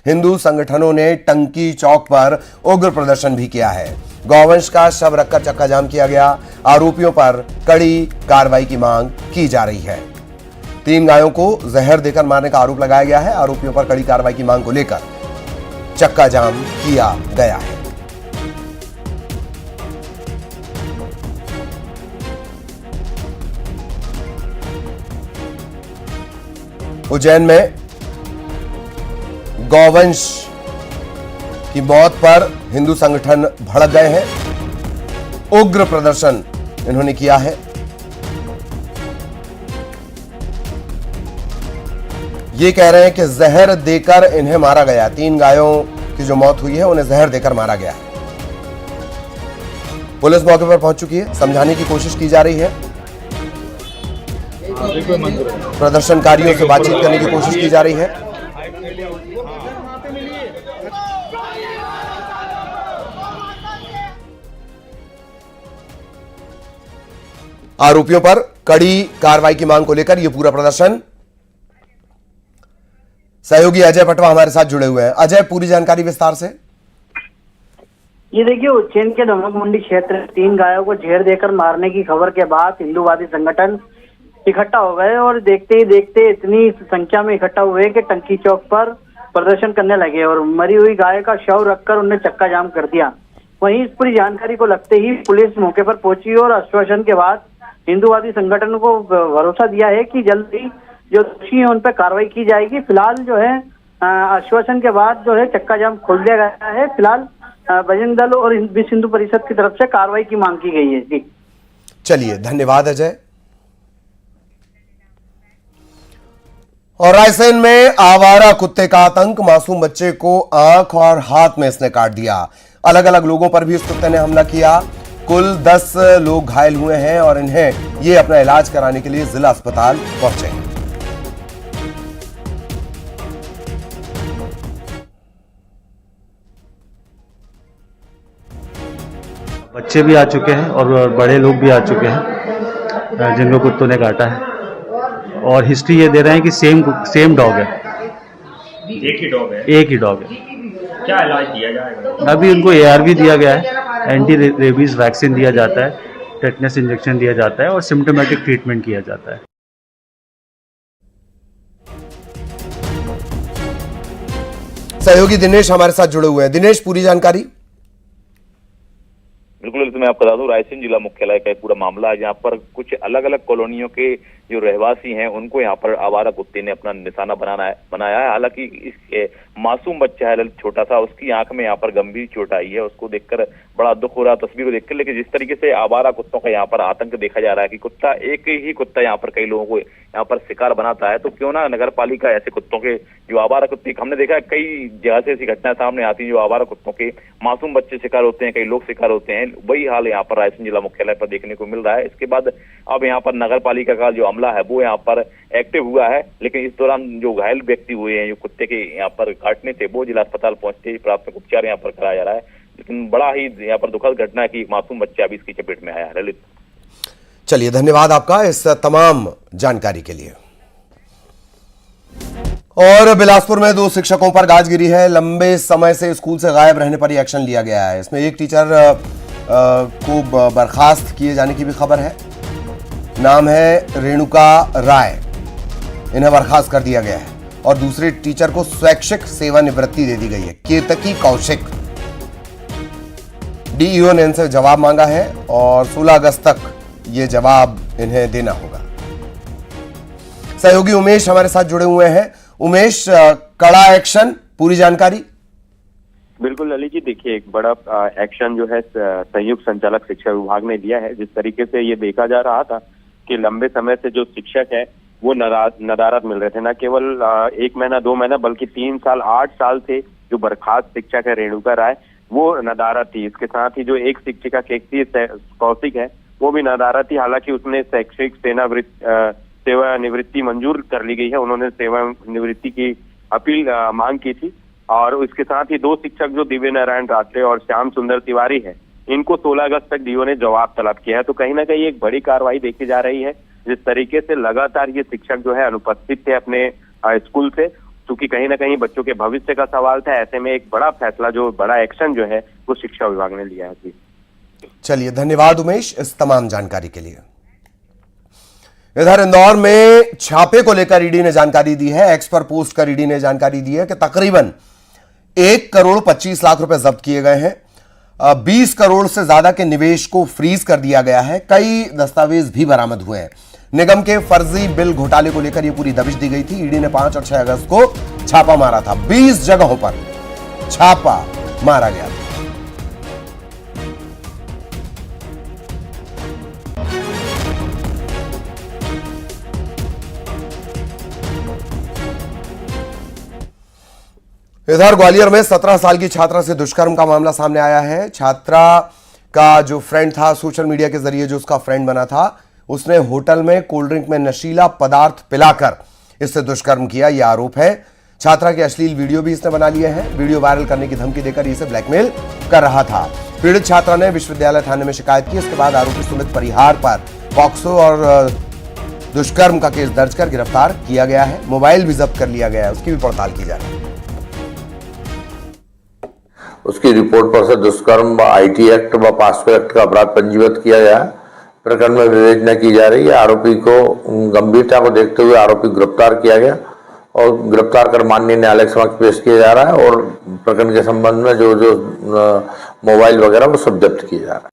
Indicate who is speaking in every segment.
Speaker 1: हिंदू संगठनों ने टंकी चौक पर उग्र प्रदर्शन भी किया है। गौवंश का शव रखकर चक्का जाम किया गया। आरोपियों पर कड़ी कार्रवाई की मांग की जा रही है। 3 गायों को जहर देकर मारने का आरोप लगाया गया है। आरोपियों पर कड़ी कार्रवाई की मांग को लेकर चक्का जाम किया गया है। उज्जैन में गौवंश की मौत पर हिंदू संगठन भड़क गए हैं। उग्र प्रदर्शन इन्होंने किया है। ये कह रहे हैं कि जहर देकर इन्हें मारा गया। 3 गायों की जो मौत हुई है उन्हें जहर देकर मारा गया है। पुलिस मौके पर पहुंच चुकी है। समझाने की कोशिश की जा रही है। प्रदर्शनकारियों से बातचीत करने की कोशिश की जा रही है। आरोपियों पर कड़ी कार्रवाई की मांग को लेकर यह पूरा प्रदर्शन। सहयोगी अजय पटवा हमारे साथ जुड़े हुए हैं। अजय, पूरी जानकारी विस्तार से।
Speaker 2: ये देखिए, उज्जैन के नमक मंडी क्षेत्र में 3 गायों को जहर देकर मारने की खबर के बाद हिंदूवादी संगठन इकट्ठा हो गए और देखते ही देखते इतनी संख्या में इकट्ठा हुए कि टंकी चौक पर प्रदर्शन करने लगे और मरी हुई गाय का शव रखकर उन्हें चक्का जाम कर दिया। वहीं इस पूरी जानकारी को लगते ही पुलिस मौके पर पहुंची और आश्वासन के बाद हिंदूवादी संगठन को भरोसा दिया है कि जल्द ही जो दोषी है उन पर कार्रवाई की जाएगी। फिलहाल जो है आश्वासन के बाद जो है चक्का जाम खोल दिया गया है। फिलहाल बजरंग दल और विश्व हिंदू परिषद की तरफ से कार्रवाई की मांग की गई है। जी
Speaker 1: चलिए, धन्यवाद अजय। और रायसेन में आवारा कुत्ते का आतंक। मासूम बच्चे को आंख और हाथ में इसने काट दिया। अलग अलग लोगों पर भी इस कुत्ते ने हमला किया। कुल 10 लोग घायल हुए हैं और इन्हें ये अपना इलाज कराने के लिए जिला अस्पताल पहुंचे।
Speaker 3: बच्चे भी आ चुके हैं और बड़े लोग भी आ चुके हैं जिनको कुत्तों ने काटा है। और हिस्ट्री ये दे रहे हैं कि सेम डॉग है।
Speaker 4: एक ही डॉग है।
Speaker 3: एक ही डॉग है।
Speaker 4: क्या इलाज दिया जाएगा?
Speaker 3: अभी उनको ARV दिया गया है, एंटी रेबीज वैक्सीन दिया जाता है, टेटनस इंजेक्शन दिया जाता है और सिम्टोमेटिक ट्रीटमेंट किया जाता है।
Speaker 1: सहयोगी दिनेश हमारे साथ जुड़े हुए हैं। दिनेश, पूरी जानकारी।
Speaker 5: बिल्कुल, मैं आपको बता दूं, रायसेन जिला मुख्यालय का एक पूरा मामला है जहां पर कुछ अलग अलग कॉलोनियों के जो रहवासी हैं उनको यहां पर आवारा कुत्ते ने अपना निशाना बनाया है। हालांकि इस मासूम बच्चा है ललित, छोटा सा, उसकी आंख में यहाँ पर गंभीर चोट आई है। उसको देखकर बड़ा दुख हो रहा है तस्वीर को देखकर। लेकिन जिस तरीके से आवारा कुत्तों का यहाँ पर आतंक देखा जा रहा है कि कुत्ता एक ही कुत्ता यहाँ पर कई लोगों को यहाँ पर शिकार बनाता है, तो क्यों ना नगर पालिका ऐसे कुत्तों के जो आवारा कुत्ते, हमने देखा है कई जगह से ऐसी घटनाएं सामने आती है जो आवारा कुत्तों के मासूम बच्चे शिकार होते हैं, कई लोग शिकार होते हैं। वही हाल यहाँ पर रायसेन जिला मुख्यालय पर देखने को मिल रहा है। इसके बाद अब यहाँ पर नगर पालिका का जो अमला है वो यहाँ पर एक्टिव हुआ है। लेकिन इस दौरान जो घायल व्यक्ति हुए हैं, जो कुत्ते के यहाँ पर काटने थे, वो जिला अस्पताल पहुंचते ही प्राथमिक उपचार यहाँ पर कराया जा रहा है। लेकिन बड़ा ही यहाँ पर दुखद घटना है कि एक मासूम बच्चा अभी इसकी चपेट में आया है। ललित,
Speaker 1: चलिए, धन्यवाद आपका इस तमाम जानकारी के लिए। और बिलासपुर में 2 शिक्षकों पर गाज गिरी है। लंबे समय से स्कूल से गायब रहने पर यह एक्शन लिया गया है। इसमें एक टीचर को बर्खास्त किए जाने की भी खबर है। नाम है रेणुका राय, इन्हें बर्खास्त कर दिया गया है। और दूसरे टीचर को स्वैच्छिक सेवानिवृत्ति दे दी गई है। केतकी कौशिक, डीईओ ने इनसे जवाब मांगा है और 16 अगस्त तक ये जवाब इन्हें देना होगा। सहयोगी उमेश हमारे साथ जुड़े हुए हैं। उमेश, कड़ा एक्शन, पूरी जानकारी।
Speaker 6: बिल्कुल ललित जी, देखिए, एक बड़ा एक्शन जो है संयुक्त संचालक शिक्षा विभाग ने लिया है। जिस तरीके से ये देखा जा रहा था कि लंबे समय से जो शिक्षक है वो नदारद मिल रहे थे, न केवल 1 महीना 2 महीना बल्कि 3 साल 8 साल से जो बर्खास्त शिक्षक है रेणुका राय वो नदारद थी। इसके साथ ही जो एक शिक्षिका केतकी कौशिक है वो भी नदारद थी। हालांकि उसने शैक्षिक सेवानिवृत्ति मंजूर कर ली गई है। उन्होंने सेवानिवृत्ति की अपील मांग की थी। और इसके साथ ही 2 शिक्षक जो दिव्य नारायण रात्रे और श्याम सुंदर तिवारी है, इनको 16 अगस्त तक डीओ ने जवाब तलब किया है। तो कहीं ना कहीं एक बड़ी कार्रवाई देखी जा रही है। जिस तरीके से लगातार ये शिक्षक जो है अनुपस्थित थे अपने स्कूल से, क्योंकि कहीं ना कहीं बच्चों के भविष्य का सवाल था। ऐसे में एक बड़ा फैसला, जो बड़ा एक्शन जो है वो शिक्षा विभाग ने लिया है। जी
Speaker 1: चलिए, धन्यवाद उमेश इस तमाम जानकारी के लिए। इधर इंदौर में छापे को लेकर ईडी ने जानकारी दी है। एक्स पर पोस्ट कर ईडी ने जानकारी दी है कि तकरीबन 1,25,00,000 रुपए जब्त किए गए हैं। 20 करोड़ से ज्यादा के निवेश को फ्रीज कर दिया गया है। कई दस्तावेज भी बरामद हुए हैं। निगम के फर्जी बिल घोटाले को लेकर यह पूरी दबिश दी गई थी। ईडी ने 5 और 6 अगस्त को छापा मारा था। 20 जगहों पर छापा मारा गया था। इधर ग्वालियर में 17 साल की छात्रा से दुष्कर्म का मामला सामने आया है। छात्रा का जो फ्रेंड था, सोशल मीडिया के जरिए जो उसका फ्रेंड बना था, उसने होटल में कोल्ड ड्रिंक में नशीला पदार्थ पिलाकर इससे दुष्कर्म किया, यह आरोप है। छात्रा के अश्लील वीडियो भी इसने बना लिए हैं। वीडियो वायरल करने की धमकी देकर इसे ब्लैकमेल कर रहा था। पीड़ित छात्रा ने विश्वविद्यालय थाने में शिकायत की। इसके बाद आरोपी सुमित परिहार पर पॉक्सो और दुष्कर्म का केस दर्ज कर गिरफ्तार किया गया है। मोबाइल भी जब्त कर लिया गया है, उसकी भी पड़ताल की जा रही है।
Speaker 7: उसकी रिपोर्ट पर से दुष्कर्म आईटी एक्ट व पास्को एक्ट का अपराध पंजीबद्ध किया गया। प्रकरण में विवेचना की जा रही है। आरोपी को गंभीरता को देखते हुए आरोपी गिरफ्तार किया गया और गिरफ्तार कर माननीय न्यायालय के समक्ष पेश किया जा रहा है और प्रकरण के संबंध में जो मोबाइल वगैरह वो सब जब्त किया जा रहा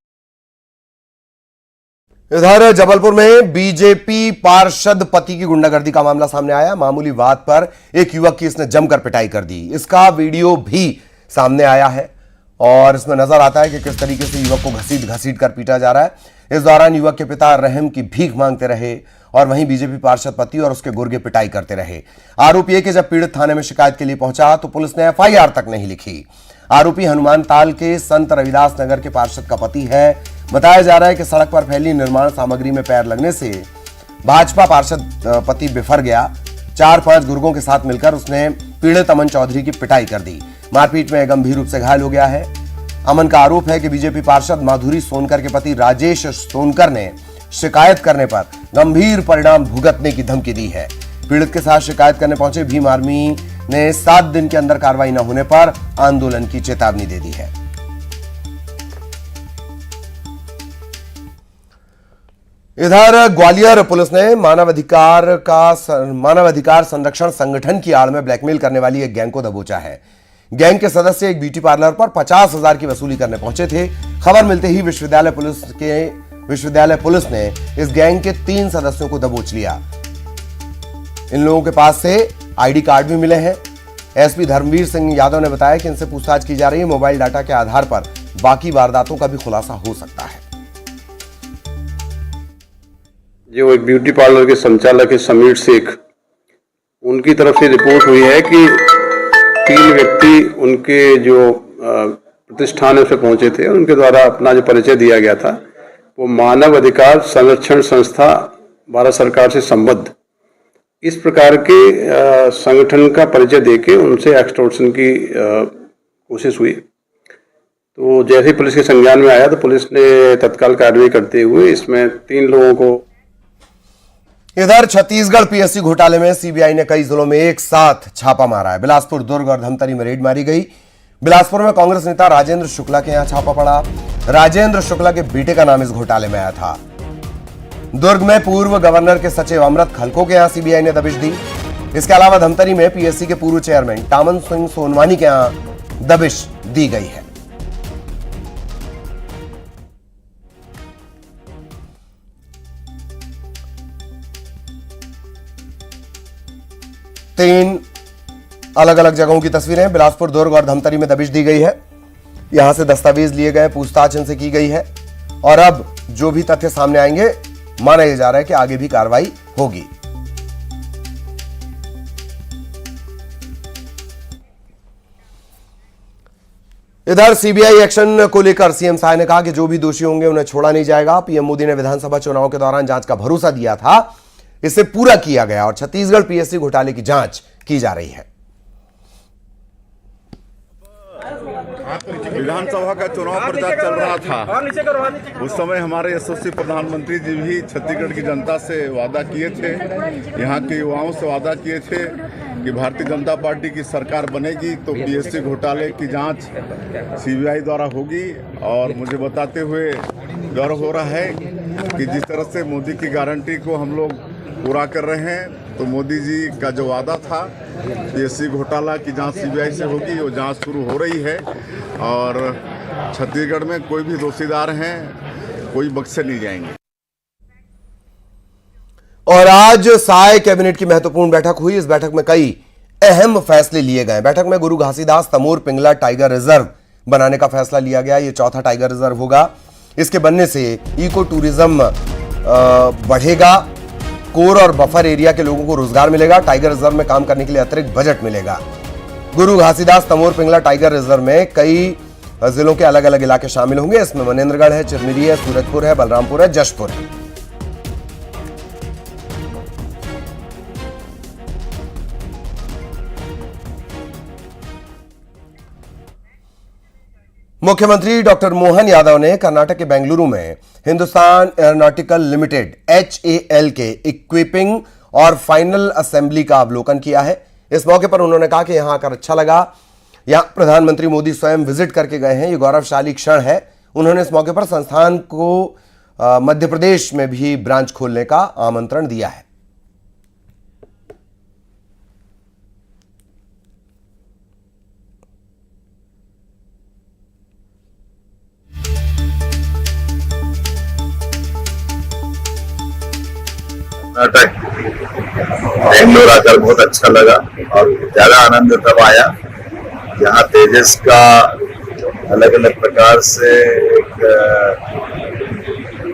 Speaker 7: है।
Speaker 1: इधर जबलपुर में बीजेपी पार्षद पति की गुंडागर्दी का मामला सामने आया। मामूली बात पर एक युवक की इसने जमकर पिटाई कर दी। इसका वीडियो भी सामने आया है और इसमें नजर आता है कि किस तरीके से युवक को घसीट कर पीटा जा रहा है। इस दौरान युवक के पिता रहम की भीख मांगते रहे और वहीं बीजेपी पार्षद पति और उसके गुर्गे पिटाई करते रहे। आरोप यह कि जब पीड़ित थाने में शिकायत के लिए पहुंचा तो पुलिस ने एफआईआर तक नहीं लिखी। आरोपी हनुमान ताल के संत रविदास नगर के पार्षद का पति है। बताया जा रहा है कि सड़क पर फैली निर्माण सामग्री में पैर लगने से भाजपा पार्षद पति बिफर गया। 4-5 गुर्गों के साथ मिलकर उसने पीड़ित अमन चौधरी की पिटाई कर दी। मारपीट में गंभीर रूप से घायल हो गया है। अमन का आरोप है कि बीजेपी पार्षद माधुरी सोनकर के पति राजेश सोनकर ने शिकायत करने पर गंभीर परिणाम भुगतने की धमकी दी है। पीड़ित के साथ शिकायत करने पहुंचे भीम आर्मी ने 7 दिन के अंदर कार्रवाई न होने पर आंदोलन की चेतावनी दे दी है। इधर ग्वालियर पुलिस ने मानवाधिकार संरक्षण संगठन की आड़ में ब्लैकमेल करने वाली एक गैंग को दबोचा है। गैंग के सदस्य एक ब्यूटी पार्लर पर 50,000 की वसूली करने पहुंचे थे। खबर मिलते ही विश्वविद्यालय पुलिस ने इस गैंग के 3 सदस्यों को दबोच लिया। इन लोगों के पास से आईडी कार्ड भी मिले हैं। एसपी धर्मवीर सिंह यादव ने बताया कि इनसे पूछताछ की जा रही है। मोबाइल डाटा के आधार पर बाकी वारदातों का भी खुलासा हो सकता है।
Speaker 8: जो एक ब्यूटी पार्लर के संचालक है समीर शेख, उनकी तरफ से रिपोर्ट हुई है कि 3 व्यक्ति उनके जो प्रतिष्ठान से पहुंचे थे, उनके द्वारा अपना जो परिचय दिया गया था वो मानव अधिकार संरक्षण संस्था भारत सरकार से संबद्ध इस प्रकार के संगठन का परिचय देके उनसे एक्सटॉर्शन की कोशिश हुई। तो जैसे ही पुलिस के संज्ञान में आया तो पुलिस ने तत्काल कार्रवाई करते हुए इसमें 3 लोगों को।
Speaker 1: इधर छत्तीसगढ़ पीएससी घोटाले में सीबीआई ने कई जिलों में एक साथ छापा मारा है। बिलासपुर, दुर्ग और धमतरी में रेड मारी गई। बिलासपुर में कांग्रेस नेता राजेंद्र शुक्ला के यहां छापा पड़ा। राजेंद्र शुक्ला के बेटे का नाम इस घोटाले में आया था। दुर्ग में पूर्व गवर्नर के सचिव अमृत खलको के यहां सीबीआई ने दबिश दी। इसके अलावा धमतरी में पीएससी के पूर्व चेयरमैन टामन सिंह सोनवानी के यहां दबिश दी गई है। तीन अलग अलग जगहों की तस्वीरें, बिलासपुर, दुर्ग और धमतरी में दबिश दी गई है। यहां से दस्तावेज लिए गए, पूछताछ इनसे की गई है और अब जो भी तथ्य सामने आएंगे माना यह जा रहा है कि आगे भी कार्रवाई होगी। इधर सीबीआई एक्शन को लेकर सीएम साय ने कहा कि जो भी दोषी होंगे उन्हें छोड़ा नहीं जाएगा। पीएम मोदी ने विधानसभा चुनाव के दौरान जांच का भरोसा दिया था, इसे पूरा किया गया और छत्तीसगढ़ पीएससी घोटाले की जांच की जा रही है।
Speaker 9: विधानसभा का चुनाव प्रचार चल रहा था, उस समय हमारे यशस्वी प्रधानमंत्री जी भी छत्तीसगढ़ की जनता से वादा किए थे, यहाँ के युवाओं से वादा किए थे कि भारतीय जनता पार्टी की सरकार बनेगी तो पीएससी घोटाले की जांच सीबीआई द्वारा होगी। और मुझे बताते हुए गर्व हो रहा है कि जिस तरह से मोदी की गारंटी को हम लोग पूरा कर रहे हैं, तो मोदी जी का जो वादा था पीएससी घोटाला की जांच सीबीआई से होगी, वो जांच शुरू हो रही है और छत्तीसगढ़ में कोई भी दोषीदार हैं, कोई बख्शे नहीं जाएंगे।
Speaker 1: और आज साय कैबिनेट की महत्वपूर्ण बैठक हुई। इस बैठक में कई अहम फैसले लिए गए। बैठक में गुरु घासीदास तमोर पिंगला टाइगर रिजर्व बनाने का फैसला लिया गया। यह चौथा टाइगर रिजर्व होगा। इसके बनने से इको टूरिज्म बढ़ेगा, कोर और बफर एरिया के लोगों को रोजगार मिलेगा, टाइगर रिजर्व में काम करने के लिए अतिरिक्त बजट मिलेगा। गुरु घासीदास तमोर पिंगला टाइगर रिजर्व में कई जिलों के अलग अलग इलाके शामिल होंगे। इसमें मनेन्द्रगढ़ है, चिरमिरी है, सूरजपुर है, बलरामपुर है, जशपुर है। मुख्यमंत्री डॉक्टर मोहन यादव ने कर्नाटक के बेंगलुरु में हिंदुस्तान एरोनॉटिकल लिमिटेड HAL के इक्विपिंग और फाइनल असेंबली का अवलोकन किया है। इस मौके पर उन्होंने कहा कि यहां आकर अच्छा लगा। यहां प्रधानमंत्री मोदी स्वयं विजिट करके गए हैं, ये गौरवशाली क्षण है। उन्होंने इस मौके पर संस्थान को मध्य प्रदेश में भी ब्रांच खोलने का आमंत्रण दिया है।
Speaker 10: कर्नाटक बेंगलोर आकर बहुत अच्छा लगा और ज्यादा आनंद तब आया जहाँ तेजस का अलग अलग प्रकार से एक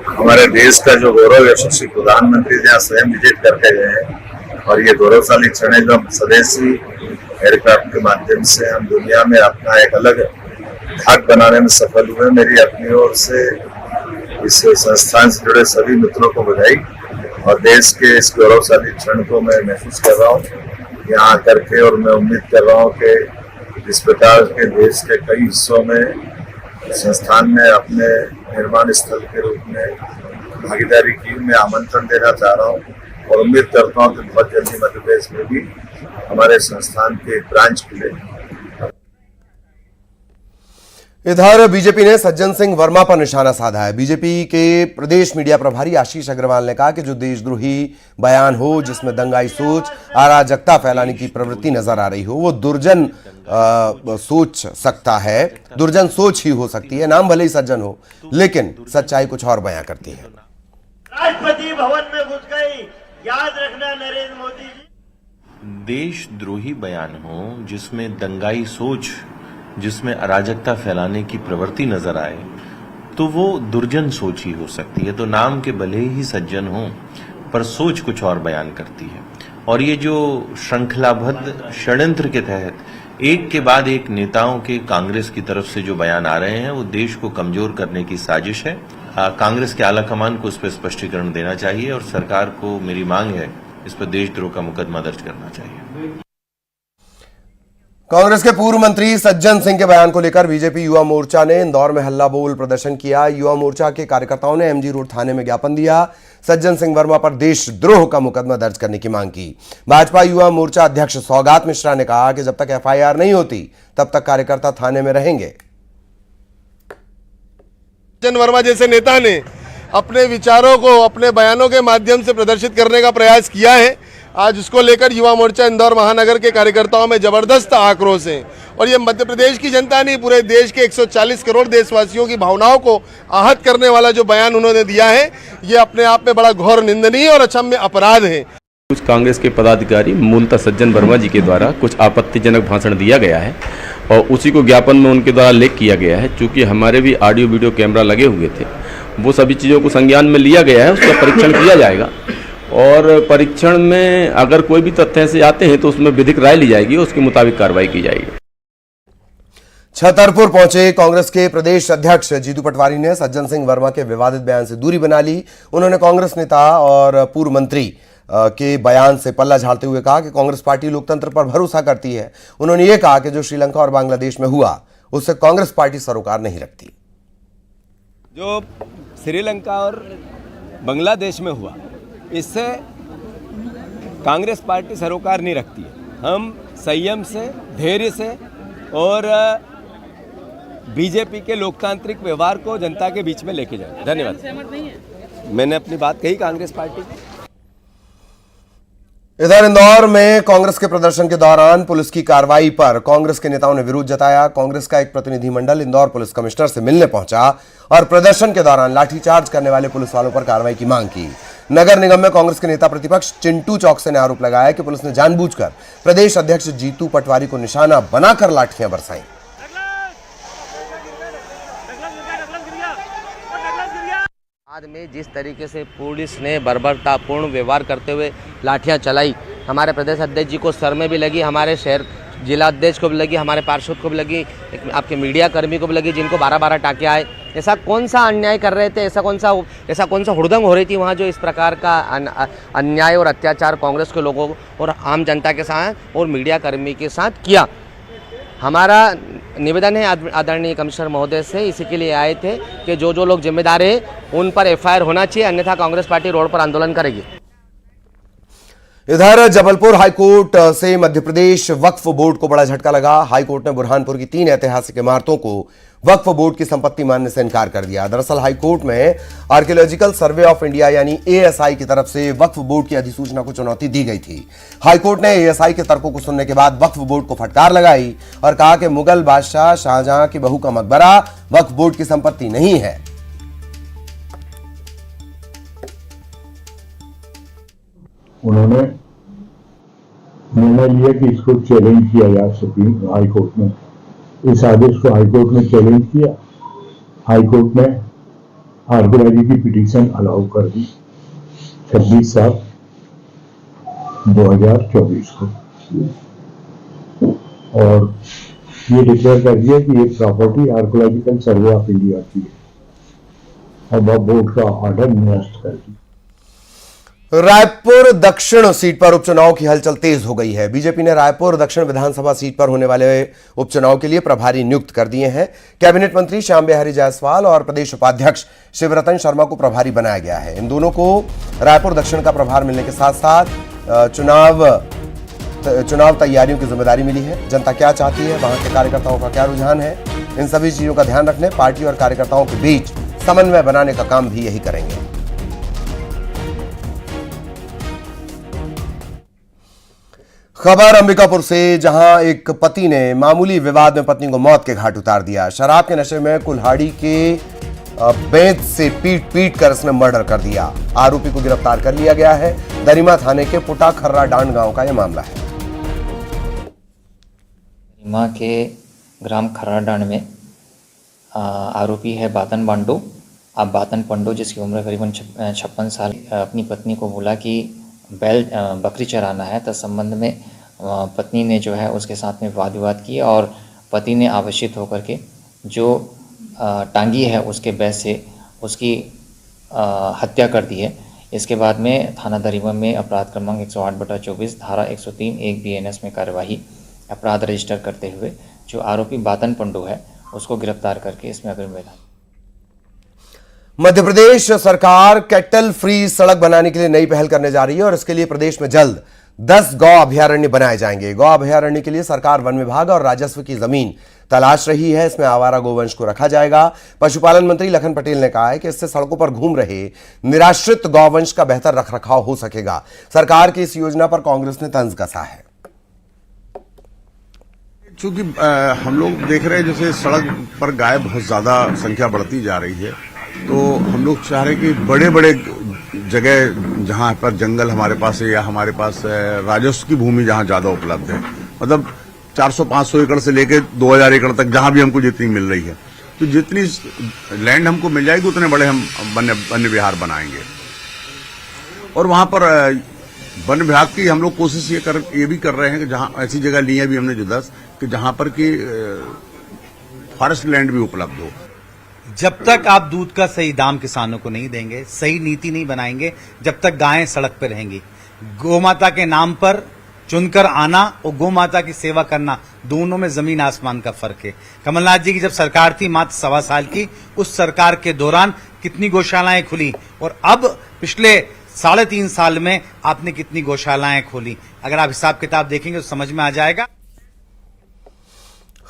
Speaker 10: हमारे देश का जो गौरव यशस्वी प्रधानमंत्री जहाँ स्वयं विजिट करके गए हैं। और ये गौरवशाली क्षण है जो हम स्वदेशी एयरक्राफ्ट के माध्यम से हम दुनिया में अपना एक अलग धाक बनाने में सफल हुए। मेरी अपनी ओर से इस संस्थान से जुड़े सभी मित्रों को बधाई और देश के इस गौरवशाली क्षण को मैं महसूस कर रहा हूँ यहाँ आकर के। और मैं उम्मीद कर रहा हूँ कि इस प्रकार के देश के कई हिस्सों में संस्थान ने अपने निर्माण स्थल के रूप में भागीदारी की। मैं आमंत्रण देना चाह रहा हूँ और उम्मीद करता हूँ कि बहुत जल्दी मध्य प्रदेश में भी हमारे संस्थान की एक ब्रांच खुले।
Speaker 1: इधर बीजेपी ने सज्जन सिंह वर्मा पर निशाना साधा है। बीजेपी के प्रदेश मीडिया प्रभारी आशीष अग्रवाल ने कहा कि जो देशद्रोही बयान हो, जिसमें दंगाई सोच, अराजकता फैलाने की प्रवृत्ति नजर आ रही हो, वो दुर्जन सोच सकता है, दुर्जन सोच ही हो सकती है। नाम भले ही सज्जन हो, लेकिन सच्चाई कुछ और बयां करती है।
Speaker 11: राष्ट्रपति भवन में घुस गई, याद रखना नरेंद्र मोदी जी।
Speaker 12: देशद्रोही बयान हो, जिसमें दंगाई सोच, जिसमें अराजकता फैलाने की प्रवृत्ति नजर आए, तो वो दुर्जन सोच ही हो सकती है। तो नाम के भले ही सज्जन हो, पर सोच कुछ और बयान करती है। और ये जो श्रृंखलाबद्ध षड्यंत्र के तहत एक के बाद एक नेताओं के कांग्रेस की तरफ से जो बयान आ रहे हैं, वो देश को कमजोर करने की साजिश है। कांग्रेस के आला कमान को इस पर स्पष्टीकरण देना चाहिए और सरकार को मेरी मांग है इस पर देशद्रोह का मुकदमा दर्ज करना चाहिए।
Speaker 1: कांग्रेस के पूर्व मंत्री सज्जन सिंह के बयान को लेकर बीजेपी युवा मोर्चा ने इंदौर में हल्ला बोल प्रदर्शन किया। युवा मोर्चा के कार्यकर्ताओं ने MG रोड थाने में ज्ञापन दिया, सज्जन सिंह वर्मा पर देशद्रोह का मुकदमा दर्ज करने की मांग की। भाजपा युवा मोर्चा अध्यक्ष सौगात मिश्रा ने कहा कि जब तक FIR नहीं होती तब तक कार्यकर्ता थाने में रहेंगे।
Speaker 13: सज्जन वर्मा जैसे नेता ने अपने विचारों को अपने बयानों के माध्यम से प्रदर्शित करने का प्रयास किया है। आज उसको लेकर युवा मोर्चा इंदौर महानगर के कार्यकर्ताओं में जबरदस्त आक्रोश है और ये मध्य प्रदेश की जनता नहीं, पूरे देश के 140 करोड़ देशवासियों की भावनाओं को आहत करने वाला जो बयान उन्होंने दिया है, ये अपने आप में बड़ा घोर निंदनीय और अक्षम्य अपराध है।
Speaker 14: कुछ कांग्रेस के पदाधिकारी मूलतः सज्जन वर्मा जी के द्वारा कुछ आपत्तिजनक भाषण दिया गया है और उसी को ज्ञापन में उनके द्वारा लेख किया गया है। चूंकि हमारे भी ऑडियो वीडियो कैमरा लगे हुए थे, वो सभी चीज़ों को संज्ञान में लिया गया है, उसका परीक्षण किया जाएगा और परीक्षण में अगर कोई भी तथ्य से आते हैं तो उसमें विधिक राय ली जाएगी, उसके मुताबिक कार्रवाई की जाएगी।
Speaker 1: छतरपुर पहुंचे कांग्रेस के प्रदेश अध्यक्ष जीतू पटवारी ने सज्जन सिंह वर्मा के विवादित बयान से दूरी बना ली। उन्होंने कांग्रेस नेता और पूर्व मंत्री के बयान से पल्ला झाड़ते हुए कहा कि कांग्रेस पार्टी लोकतंत्र पर भरोसा करती है। उन्होंने ये कहा कि जो श्रीलंका और बांग्लादेश में हुआ उससे कांग्रेस पार्टी सरोकार नहीं रखती।
Speaker 15: जो श्रीलंका और बांग्लादेश में हुआ, इससे कांग्रेस पार्टी सरोकार नहीं रखती है। हम संयम से, धैर्य से और बीजेपी के लोकतांत्रिक व्यवहार को जनता के बीच में लेके जाए। धन्यवाद। मैंने अपनी बात कही कांग्रेस पार्टी की।
Speaker 1: इधर इंदौर में कांग्रेस के प्रदर्शन के दौरान पुलिस की कार्रवाई पर कांग्रेस के नेताओं ने विरोध जताया। कांग्रेस का एक प्रतिनिधिमंडल इंदौर पुलिस कमिश्नर से मिलने पहुंचा और प्रदर्शन के दौरान लाठीचार्ज करने वाले पुलिस वालों पर कार्रवाई की मांग की। नगर निगम में कांग्रेस के नेता प्रतिपक्ष चिंटू चौकसे ने आरोप लगाया कि पुलिस ने जानबूझकर प्रदेश अध्यक्ष जीतू पटवारी को निशाना बनाकर लाठियां बरसाई।
Speaker 16: बाद में जिस तरीके से पुलिस ने बर्बरतापूर्ण व्यवहार करते हुए लाठियां चलाई, हमारे प्रदेश अध्यक्ष जी को सर में भी लगी, हमारे शहर जिला अध्यक्ष को भी लगी, हमारे पार्षद को भी लगी, आपके मीडिया कर्मी को भी लगी, जिनको 12-12 टाके आए। ऐसा कौन सा अन्याय कर रहे थे, ऐसा कौन सा हुड़दंग हो रही थी वहाँ जो इस प्रकार का अन्याय और अत्याचार कांग्रेस के लोगों और आम जनता के साथ और मीडिया कर्मी के साथ किया। हमारा निवेदन है आदरणीय कमिश्नर महोदय से, इसी के लिए आए थे कि जो लोग जिम्मेदार हैं उन पर FIR होना चाहिए, अन्यथा कांग्रेस पार्टी रोड पर आंदोलन करेगी।
Speaker 1: इधर जबलपुर हाईकोर्ट से मध्य प्रदेश वक्फ बोर्ड को बड़ा झटका लगा। हाईकोर्ट ने बुरहानपुर की 3 ऐतिहासिक इमारतों को वक्फ बोर्ड की संपत्ति मानने से इनकार कर दिया। दरअसल हाईकोर्ट में आर्कियोलॉजिकल सर्वे ऑफ इंडिया यानी ASI की तरफ से वक्फ बोर्ड की अधिसूचना को चुनौती दी गई थी। हाईकोर्ट ने ASI के तर्कों को सुनने के बाद वक्फ बोर्ड को फटकार लगाई और कहा कि मुगल बादशाह शाहजहां की बहू का मकबरा वक्फ बोर्ड की संपत्ति नहीं है।
Speaker 17: उन्होंने निर्णय लिया कि इसको चैलेंज किया जाए सुप्रीम हाईकोर्ट में। इस आदेश को हाईकोर्ट ने चैलेंज किया। हाईकोर्ट ने आर्कियोलॉजी की पिटीशन अलाउ कर दी 26/7/2024 को, और ये डिक्लेयर कर दिया कि ये property archaeological survey of India की है और वह बोर्ड का ऑर्डर निरस्त कर दिया।
Speaker 1: रायपुर दक्षिण सीट पर उपचुनाव की हलचल तेज हो गई है। बीजेपी ने रायपुर दक्षिण विधानसभा सीट पर होने वाले उपचुनाव के लिए प्रभारी नियुक्त कर दिए हैं। कैबिनेट मंत्री श्याम बिहारी जायसवाल और प्रदेश उपाध्यक्ष शिवरतन शर्मा को प्रभारी बनाया गया है। इन दोनों को रायपुर दक्षिण का प्रभार मिलने के साथ साथ चुनाव तैयारियों की जिम्मेदारी मिली है। जनता क्या चाहती है, वहां के कार्यकर्ताओं का क्या रुझान है, इन सभी चीजों का ध्यान रखने पार्टी और कार्यकर्ताओं के बीच समन्वय बनाने का काम भी यही करेंगे। खबर अंबिकापुर से, जहां एक पति ने मामूली विवाद में पत्नी को मौत के घाट उतार दिया। शराब के नशे में कुल्हाड़ी के बेंत से पीट कर इसने मर्डर कर दिया। आरोपी को गिरफ्तार कर लिया गया है। दरिमा थाने के पुटा खर्रा डांड गांव का यह मामला है।
Speaker 18: दरिमा के ग्राम खर्रा डांड में आरोपी है बातन पांडू। अब बातन पांडू जिसकी उम्र करीबन 56 साल, अपनी पत्नी को बोला कि बकरी चराना है। तो संबंध में पत्नी ने जो है उसके साथ में वाद विवाद किया और पति ने आवेशित होकर के जो टांगी है उसके बैस से उसकी हत्या कर दी है। इसके बाद में थाना दरिमा में अपराध क्रमांक 108/24 धारा 103(1) BNS में कार्यवाही अपराध रजिस्टर करते हुए जो आरोपी बातन पंडू है उसको गिरफ्तार करके इसमें अग्रिम विधान।
Speaker 1: मध्य प्रदेश सरकार कैटल फ्री सड़क बनाने के लिए नई पहल करने जा रही है और इसके लिए प्रदेश में जल्द 10 गौ अभयारण्य बनाए जाएंगे। गौ अभयारण्य के लिए सरकार वन विभाग और राजस्व की जमीन तलाश रही है। इसमें आवारा गोवंश को रखा जाएगा। पशुपालन मंत्री लखन पटेल ने कहा है कि इससे सड़कों पर घूम रहे निराश्रित गौवंश का बेहतर रखरखाव हो सकेगा। सरकार की इस योजना पर कांग्रेस ने तंज कसा है।
Speaker 9: चूंकि हम लोग देख रहे हैं जैसे सड़क पर गाय बहुत ज्यादा संख्या बढ़ती जा रही है, तो हम लोग चाह रहे हैं कि बड़े बड़े जगह जहां पर जंगल हमारे पास है या हमारे पास राजस्व की भूमि जहां ज्यादा उपलब्ध है, मतलब 400-500 एकड़ से लेकर 2000 एकड़ तक जहां भी हमको जितनी मिल रही है, तो जितनी लैंड हमको मिल जाएगी उतने बड़े हम वन्य विहार बनाएंगे। और वहां पर वन विभाग की हम लोग कोशिश ये भी कर रहे हैं कि जहां ऐसी जगह ली है भी हमने जो 10 कि जहां पर की फॉरेस्ट लैंड भी उपलब्ध हो।
Speaker 19: जब तक आप दूध का सही दाम किसानों को नहीं देंगे, सही नीति नहीं बनाएंगे, जब तक गायें सड़क पर रहेंगी। गौ माता के नाम पर चुनकर आना और गौ माता की सेवा करना, दोनों में जमीन आसमान का फर्क है। कमलनाथ जी की जब सरकार थी मात्र 1.25 साल की, उस सरकार के दौरान कितनी गौशालाएं खुली और अब पिछले 3.5 साल में आपने कितनी गौशालाएं खोली, अगर आप हिसाब किताब देखेंगे तो समझ में आ जाएगा।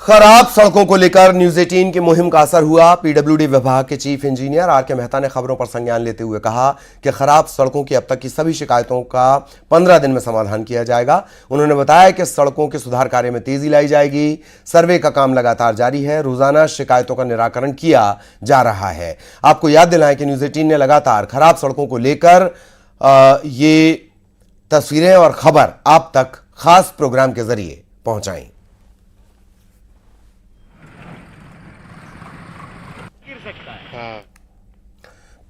Speaker 1: खराब सड़कों को लेकर न्यूज 18 की मुहिम का असर हुआ। पीडब्ल्यूडी विभाग के चीफ इंजीनियर आर.के. मेहता ने खबरों पर संज्ञान लेते हुए कहा कि खराब सड़कों की अब तक की सभी शिकायतों का 15 दिन में समाधान किया जाएगा। उन्होंने बताया कि सड़कों के सुधार कार्य में तेजी लाई जाएगी। सर्वे का काम लगातार जारी है, रोजाना शिकायतों का निराकरण किया जा रहा है। आपको याद दिलाएं कि न्यूज 18 ने लगातार खराब सड़कों को लेकर ये तस्वीरें और खबर आप तक खास प्रोग्राम के जरिए पहुंचाई।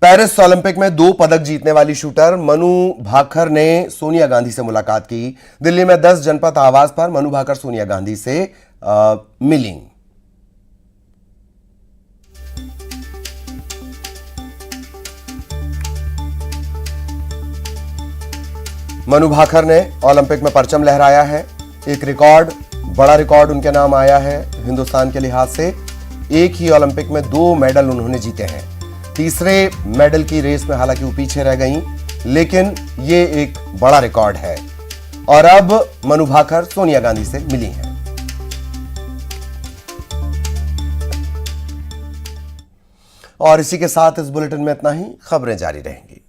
Speaker 1: पेरिस ओलंपिक में 2 पदक जीतने वाली शूटर मनु भाकर ने सोनिया गांधी से मुलाकात की। दिल्ली में 10 जनपद आवास पर मनु भाकर सोनिया गांधी से मिली। मनु भाकर ने ओलंपिक में परचम लहराया है। एक रिकॉर्ड, बड़ा रिकॉर्ड उनके नाम आया है हिंदुस्तान के लिहाज से। एक ही ओलंपिक में 2 मेडल उन्होंने जीते हैं। तीसरे मेडल की रेस में हालांकि वो पीछे रह गईं, लेकिन ये एक बड़ा रिकॉर्ड है। और अब मनु भाकर सोनिया गांधी से मिली हैं। और इसी के साथ इस बुलेटिन में इतना ही। खबरें जारी रहेंगी।